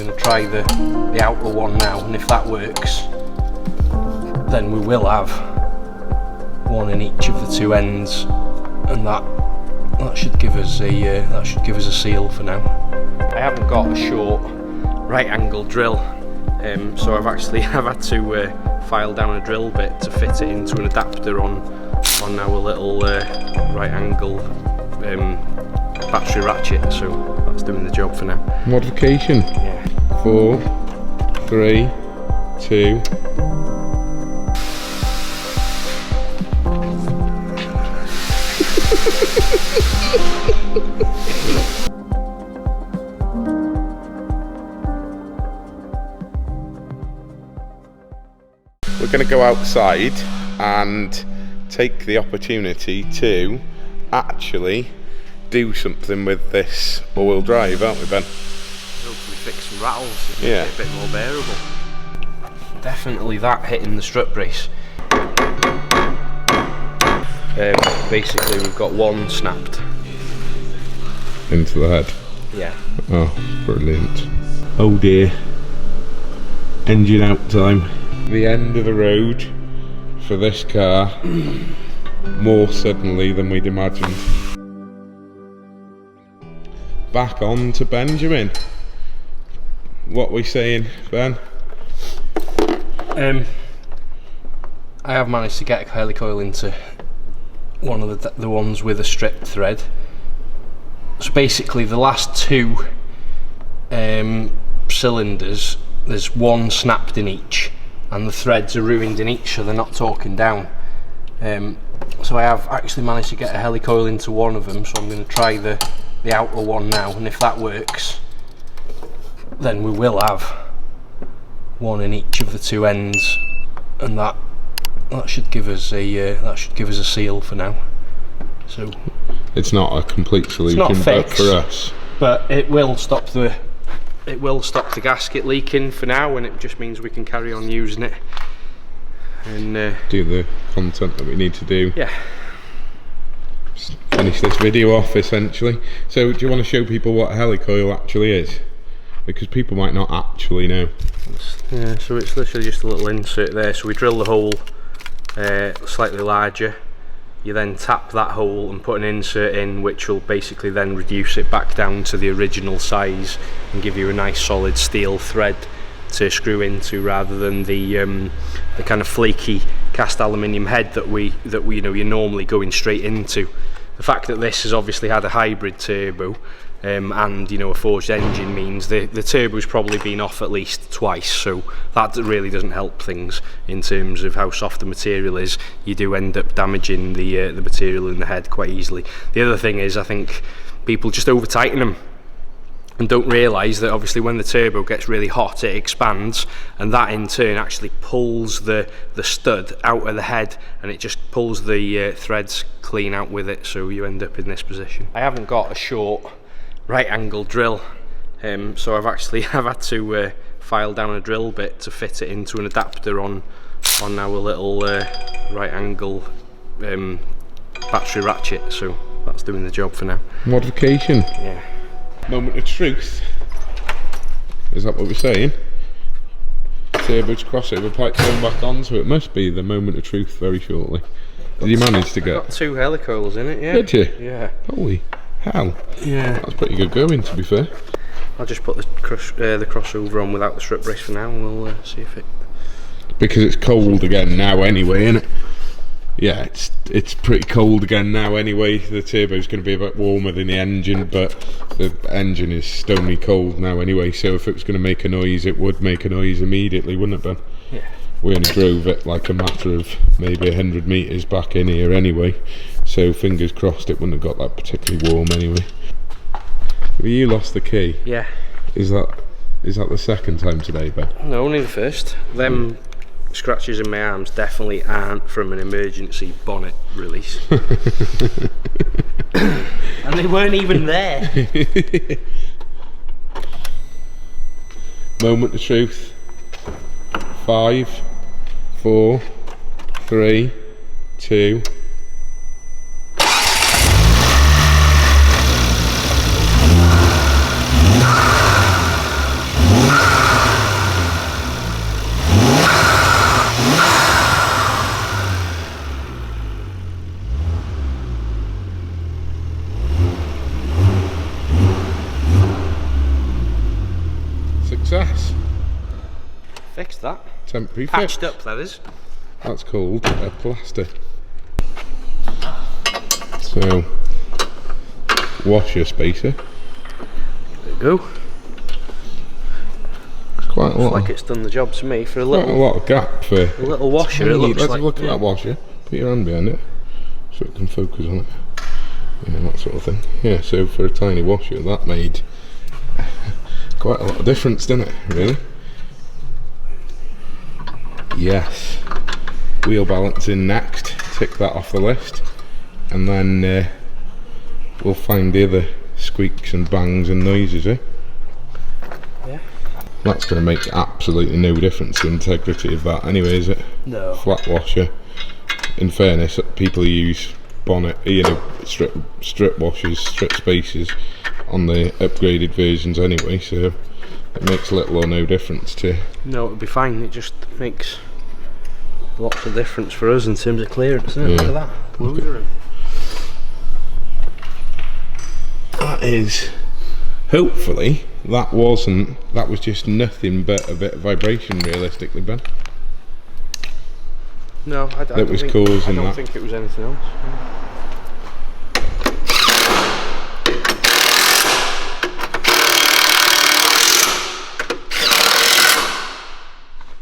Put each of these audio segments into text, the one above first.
I'm going to try the outer one now, and if that works, then we will have one in each of the two ends, and that should give us a seal for now. I haven't got a short right angle drill, so I've had to file down a drill bit to fit it into an adapter on our little right angle battery ratchet, so that's doing the job for now. Modification? Yeah. 4, 3, 2. We're going to go outside and take the opportunity to actually do something with this all-wheel drive, aren't we, Ben? Hopefully fix some rattles, yeah, make it a bit more bearable. Definitely that hitting the strut brace. Basically we've got one snapped. Into the head? Yeah. Oh, brilliant. Oh dear. Engine out time. The end of the road for this car, more suddenly than we'd imagined. Back on to Benjamin. What we saying, Ben? I have managed to get a helicoil into one of the ones with a stripped thread. So basically the last two cylinders, there's one snapped in each, and the threads are ruined in each, so they're not talking down. So I have actually managed to get a helicoil into one of them, so I'm going to try the outer one now, and if that works, then we will have one in each of the two ends, and that should give us a seal for now. So it's not a complete solution, it's not but fixed, for us, but it will stop the gasket leaking for now, and it just means we can carry on using it and do the content that we need to do. Yeah. Just finish this video off essentially. So do you want to show people what a helicoil actually is? Because people might not actually know. Yeah, so it's literally just a little insert there. So we drill the hole slightly larger. You then tap that hole and put an insert in, which will basically then reduce it back down to the original size and give you a nice solid steel thread to screw into, rather than the kind of flaky cast aluminium head that we you're normally going straight into. The fact that this has obviously had a hybrid turbo and a forged engine means the turbo's probably been off at least twice, so that really doesn't help things in terms of how soft the material is. You do end up damaging the material in the head quite easily. The other thing is, I think people just over tighten them and don't realise that obviously when the turbo gets really hot, it expands, and that in turn actually pulls the stud out of the head, and it just pulls the threads clean out with it, so you end up in this position. I haven't got a short right angle drill, so I've had to file down a drill bit to fit it into an adapter on our little right angle battery ratchet, so that's doing the job for now. Modification? Yeah. Moment of truth. Is that what we're saying? Salvage crossover pipe going back on, so it must be the moment of truth very shortly. Did you manage to get? Got two helicoils in it, yeah. Did you? Yeah. Holy hell. Yeah. That's pretty good going, to be fair. I'll just put the crossover on without the strut brace for now, and we'll see if it... Because it's cold again now anyway, isn't it? Yeah, it's pretty cold again now anyway. The turbo's going to be a bit warmer than the engine, but the engine is stony cold now anyway, so if it was going to make a noise, it would make a noise immediately, wouldn't it, Ben? Yeah. We only drove it like a matter of maybe 100 metres back in here anyway, so fingers crossed it wouldn't have got that particularly warm anyway. Have you lost the key? Yeah. Is that the second time today, Ben? No, only the first. Them scratches in my arms definitely aren't from an emergency bonnet release. And they weren't even there. Moment of truth. 5, 4, 3, 2. success. Fixed that. Temporary Patched fix. up, that is. That's called a plaster. So, washer spacer. There we go. It's quite a lot. Looks like it's done the job to me for a Quite a little. lot of gap for A little washer. It looks let's like. look at that washer. Put your hand behind it so it can focus on it. Yeah, that sort of thing. Yeah, so for a tiny washer, that made quite a lot of difference, didn't it? Really? Yes. Wheel balancing next. Tick that off the list, and then we'll find the other squeaks and bangs and noises, eh? Yeah. That's going to make absolutely no difference to the integrity of that anyway, is it? No. Flat washer. In fairness, people use bonnet, strip washers, strip spacers on the upgraded versions anyway, so it makes little or no difference to. No, it'll be fine. It just makes lots of difference for us in terms of clearance, isn't it? Yeah. Look at that. Loads of room. That is. Hopefully, that was just nothing but a bit of vibration, realistically, Ben. No, I don't think it was anything else.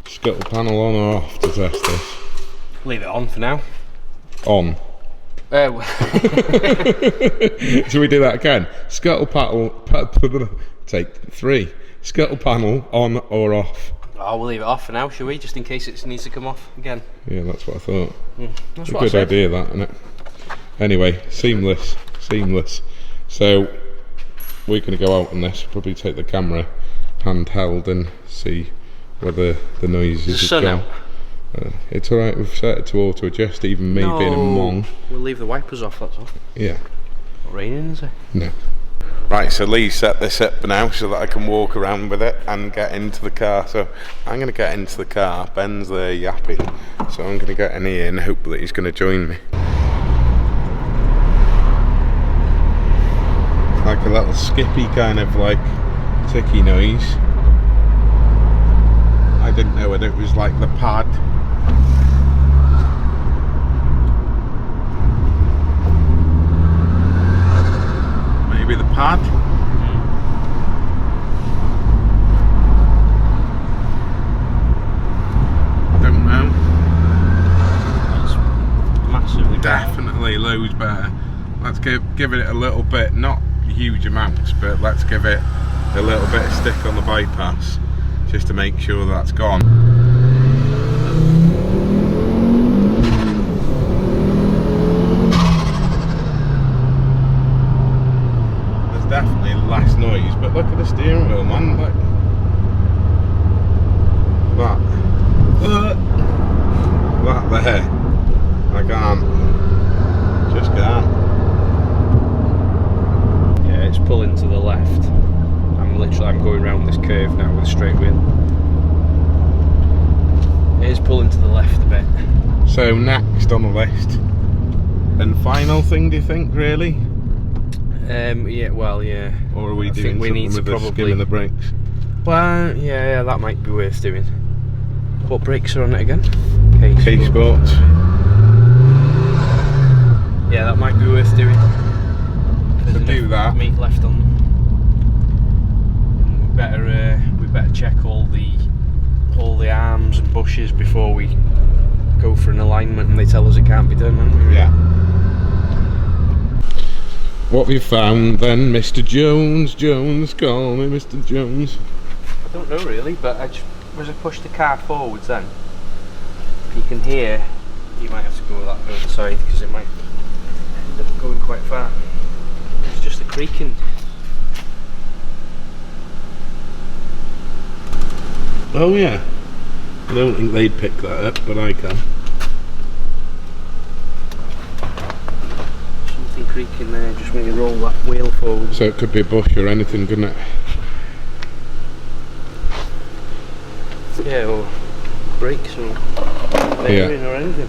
Scuttle panel on or off to test this? Leave it on for now. On. Shall we do that again? Scuttle panel, take 3. Scuttle panel on or off? Oh, we'll leave it off for now, shall we? Just in case it needs to come off again. Yeah, that's what I thought. That's A what I good said. idea, that, isn't it? Anyway, seamless. So we're going to go out on this. Probably take the camera handheld and see whether the noise is gone. It's alright, we've set it to auto adjust, even me being a mong. We'll leave the wipers off, that's all. Yeah. Not raining, is it? No. Right, so Lee set this up now so that I can walk around with it and get into the car. So I'm going to get into the car. Ben's there yapping, so I'm going to get in here and hope that he's going to join me. Like a little skippy kind of like ticky noise. I didn't know whether it was like the pad. Maybe the pad. I don't know. That's massively Definitely loads better. Let's give it a little bit, not huge amounts, but let's give it a little bit of stick on the bypass just to make sure that's gone. Definitely less noise, but look at the steering wheel, man. Look. That there. I can't. Just can't. Yeah, it's pulling to the left. I'm going around this curve now with a straight wheel. It is pulling to the left a bit. So next on the list, and final thing, do you think, really? Yeah, well, yeah. Or are we I doing think we something need to with the probably skim in the brakes? Well, yeah, that might be worth doing. What brakes are on it again? K Sports. Yeah, that might be worth doing. To do that, meat left on them. We better check all the arms and bushes before we go for an alignment, and they tell us it can't be done, won't we? yeah. What have you found then, Mr. Jones? Jones, call me Mr. Jones. I don't know really, but as I push the car forwards, then you can hear. You might have to go that other side because it might end up going quite far. It's just the creaking. Oh yeah. I don't think they'd pick that up, but I can. Something creaking there just when you roll that wheel forward. So it could be a bush or anything, couldn't it? Yeah, or brakes or bearing or anything.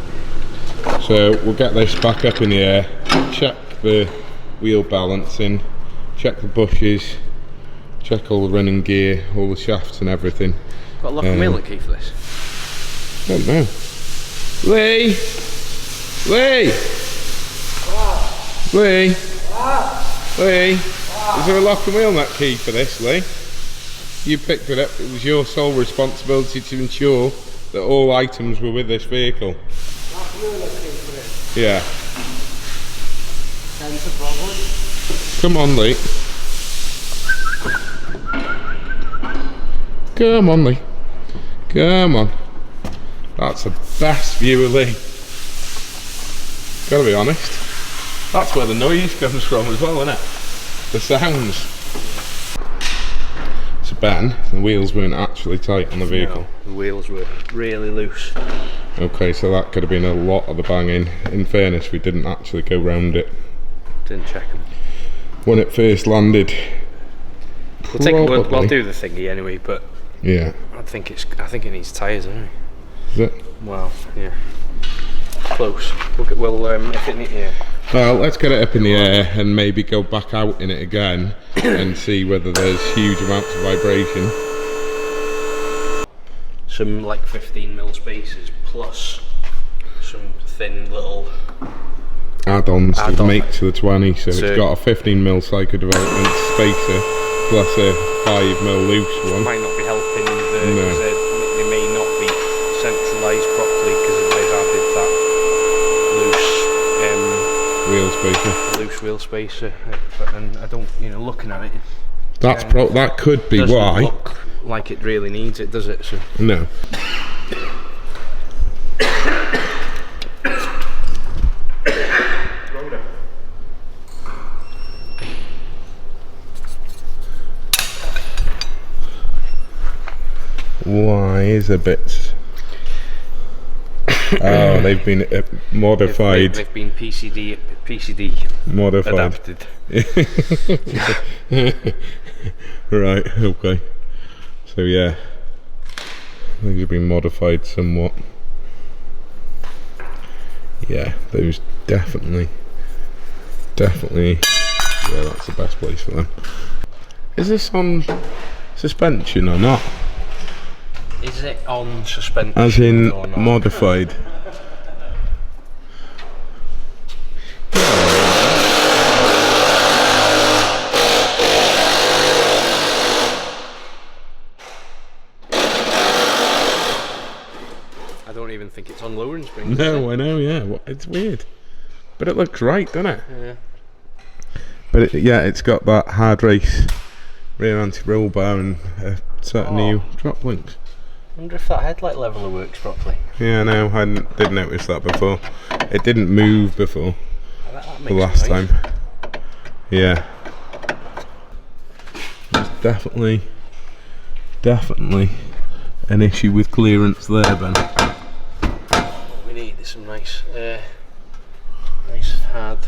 So we'll get this back up in the air, check the wheel balancing, check the bushes, check all the running gear, all the shafts and everything. Got a lock and wheel at key for this? Don't know. Lee! Lee! Lee! Lee! Is there a lock and wheel nut key for this, Lee? You picked it up. It was your sole responsibility to ensure that all items were with this vehicle. Lock and wheel nut key for this? Yeah. That's a problem. Come on, Lee. Come on, Lee. Come on. That's the best view of Lee. Gotta be honest. That's where the noise comes from as well, isn't it? The sounds. So Ben, the wheels weren't actually tight on the vehicle. No, the wheels were really loose. Okay, so that could have been a lot of the banging. In fairness, we didn't actually go round it. Didn't check them. When it first landed. We'll do the thingy anyway, but yeah. I think it needs tyres anyway. Is it? Well, yeah. Close. We'll if it needs, yeah. Well, let's get it up in the air and maybe go back out in it again and see whether there's huge amounts of vibration. Some like 15mm spacers plus some thin little add-ons to make to the 20, so it's got a 15mm cycle development spacer plus a 5mm loose one. Might not be helping they may not be centralised properly because they've added that loose wheel spacer. And I don't, looking at it, that could be doesn't why. Look like it really needs it, does it? So. No. Why is a bit? Oh, they've been modified. They've been PCD modified. Adapted. Right. Okay. So yeah, these have been modified somewhat. Yeah, those definitely. Yeah, that's the best place for them. Is this on suspension or not? Is it on suspension? As in or not? modified. I don't even think it's on lowering springs. No, I know, yeah. Well, it's weird. But it looks right, doesn't it? Yeah. But it's got that hard race rear anti-roll bar and a set of new drop links. I wonder if that headlight leveler works properly. Yeah, no, I did notice that before. It didn't move before the last time. Yeah. There's definitely an issue with clearance there, Ben. What we need is some nice hard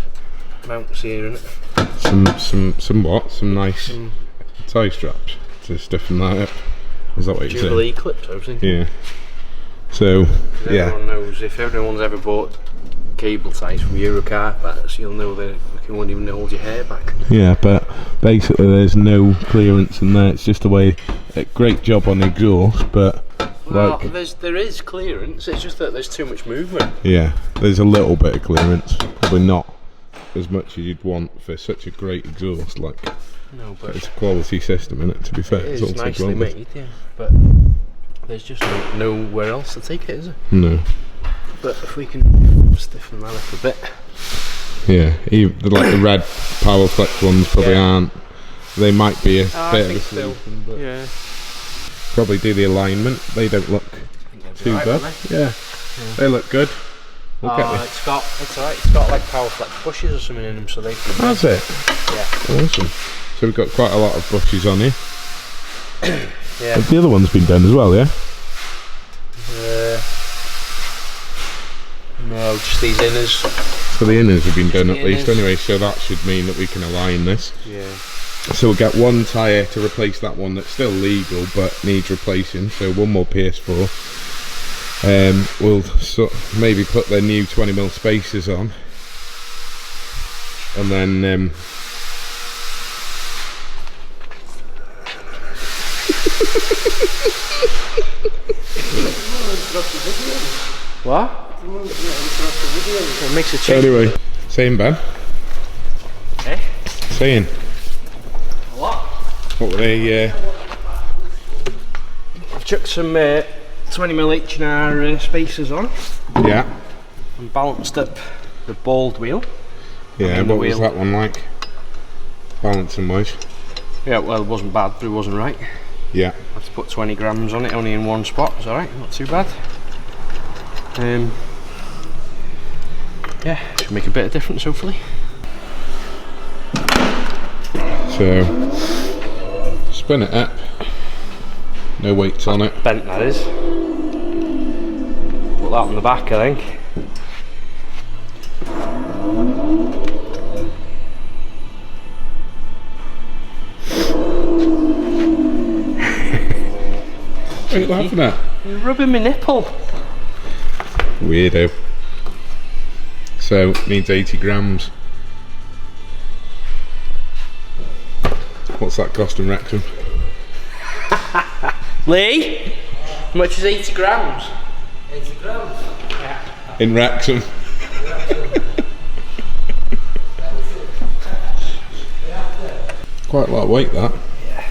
mounts here, isn't it? Some nice tie straps to stiffen that up. Is that what you're saying? Jubilee clips, I was thinking. Yeah. So, yeah. Everyone knows, if everyone's ever bought cable ties from Eurocar parts, you'll know that you won't even hold your hair back. Yeah, but basically there's no clearance in there. It's just a way. Great job on the exhaust, but well, there is clearance. It's just that there's too much movement. Yeah, there's a little bit of clearance. Probably not as much as you'd want for such a great exhaust. No, but it's a quality system, isn't it? To be fair, it is nicely made, yeah. But there's just nowhere else to take it, is there? No. But if we can stiffen that up a bit. Yeah, even the red power flex ones probably aren't. They might be a bit of a solution, but yeah. Probably do the alignment. They don't look too bad. Yeah, they look good. It's alright. It's got like power flex bushes or something in them, so they can. Has it? Yeah. Awesome. So we've got quite a lot of bushes on here. Yeah. But the other one's been done as well, yeah? No, just these inners. So the inners have been done at least anyway, so that should mean that we can align this. Yeah. So we'll get one tyre to replace that one that's still legal but needs replacing, so one more PS4. We'll maybe put the new 20mm spacers on, and then What? It makes a change. Anyway, saying Ben. Eh? Saying. What? What were they? I've chucked some 20mm H&R spacers on Yeah. and balanced up the bald wheel. Yeah. What was that one like? Balancing wise. Yeah, well, it wasn't bad, but it wasn't right. Yeah. I had to put 20 grams on it, only in one spot. It's alright, not too bad. Yeah, should make a bit of difference, hopefully. So, spin it up. No weights on it. Bent, that is. Put that on the back, I think. What are you laughing at? You're rubbing my nipple. Weirdo. So, needs 80 grams. What's that cost in Wrexham? Lee? How much is 80 grams? 80 grams? Yeah. In Wrexham. Quite a lot of weight, that. Yeah.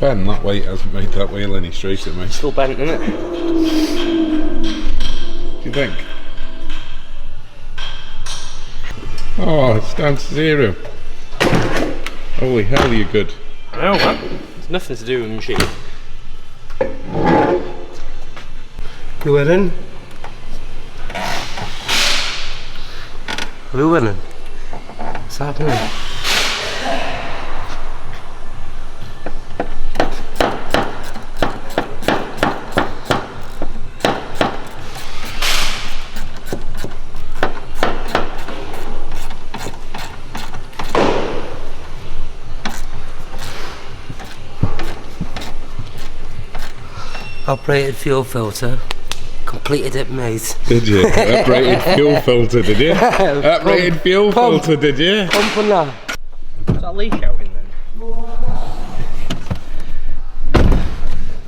Ben, that weight hasn't made that wheel any straighter, mate. Still bent, isn't it? Do you think? Oh, it's down to 0. Holy hell, you're good. I know, man. It's nothing to do with the machine. You winning? Are you winning? What's happening? Operated fuel filter. Completed it, mate. Did you? Uprated fuel filter, did you? Uprated fuel filter, did you? Pump on that. Is that leak out in then?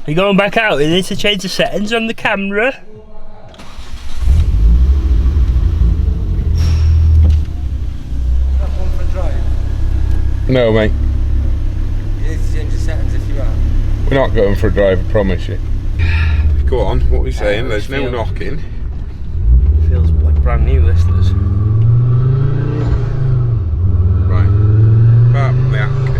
Are you going back out? You need to change the settings on the camera. Not one for a drive. No, mate. You need to change the settings if you are. We're not going for a drive, I promise you. Go on, what are we saying? There's no feel- knocking. Feels like brand new, this does. Right. Apart from the actor.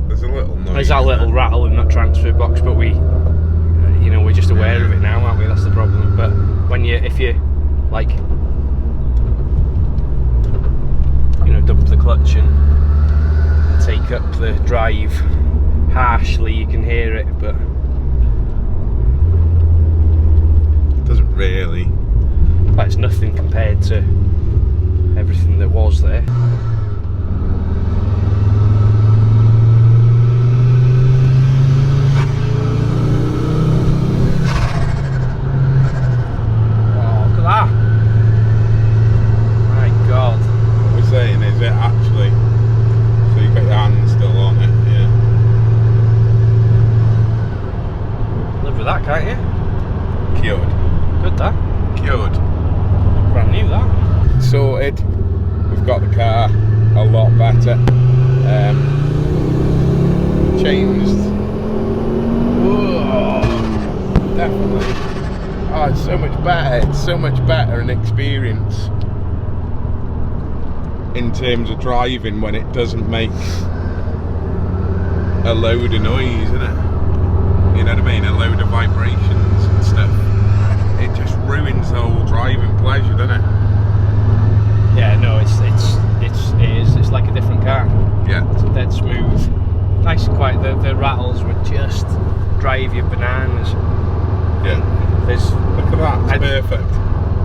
There's a little noise. There's that little rattle in that transfer box, but we, you know, we're just aware of it now, aren't we? That's the problem. But when if you, like, you know, dump the clutch and take up the drive harshly, you can hear it, but It doesn't really. it's nothing compared to everything that was there. Oh, look at that! My God. What we're saying is it actually, so you've got your hands still on it, yeah. Live with that, can't you? Cured. Good, that. Cured. Brand new, that. Sorted. We've got the car a lot better. Changed. Whoa, definitely. Oh, it's so much better. It's so much better an experience in terms of driving when it doesn't make a load of noise, isn't it? You know what I mean? A load of vibrations and stuff. It just ruins the whole driving pleasure, doesn't it? Yeah, no, it is. It's like a different car. Yeah. It's dead smooth. Nice and quiet. The rattles would just drive you bananas. Yeah. There's, Look at that. It's perfect.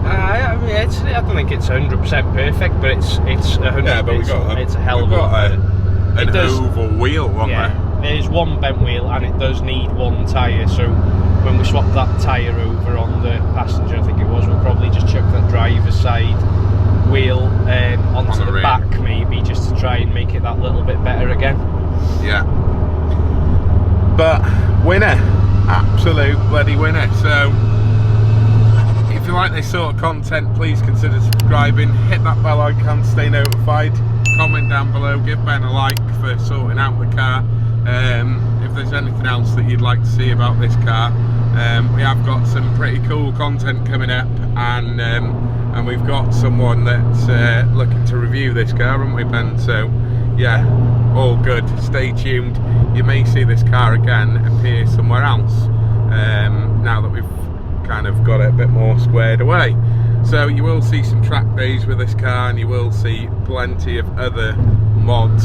I mean, I don't think it's 100% perfect, but it's 100%. Yeah, but it's a hell of a lot better. An oval wheel, wasn't Yeah, there? there's one bent wheel and it does need one tyre, so when we swapped that tyre over on the passenger, I think it was, we'll probably just chuck that driver's side wheel onto the back maybe, just to try and make it that little bit better again. Yeah. But winner, absolute bloody winner. So if you like this sort of content, please consider subscribing, hit that bell icon to stay notified, comment down below, give Ben a like for sorting out the car. If there's anything else that you'd like to see about this car, we have got some pretty cool content coming up, and we've got someone that's looking to review this car, haven't we, Ben? So yeah, all good, stay tuned. You may see this car again appear somewhere else now that we've kind of got it a bit more squared away. So you will see some track days with this car, and you will see plenty of other mods,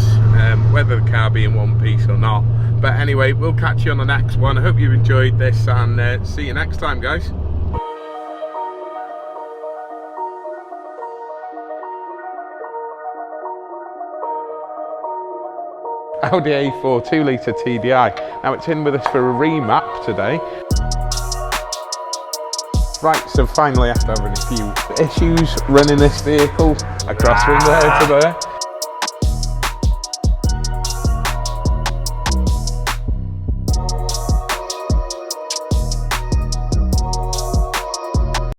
whether the car be in one piece or not. But anyway, we'll catch you on the next one. I hope you enjoyed this, and see you next time, guys. Audi A4 2-litre TDI. Now it's in with us for a remap today. Right, so finally, after having a few issues running this vehicle across from there to there,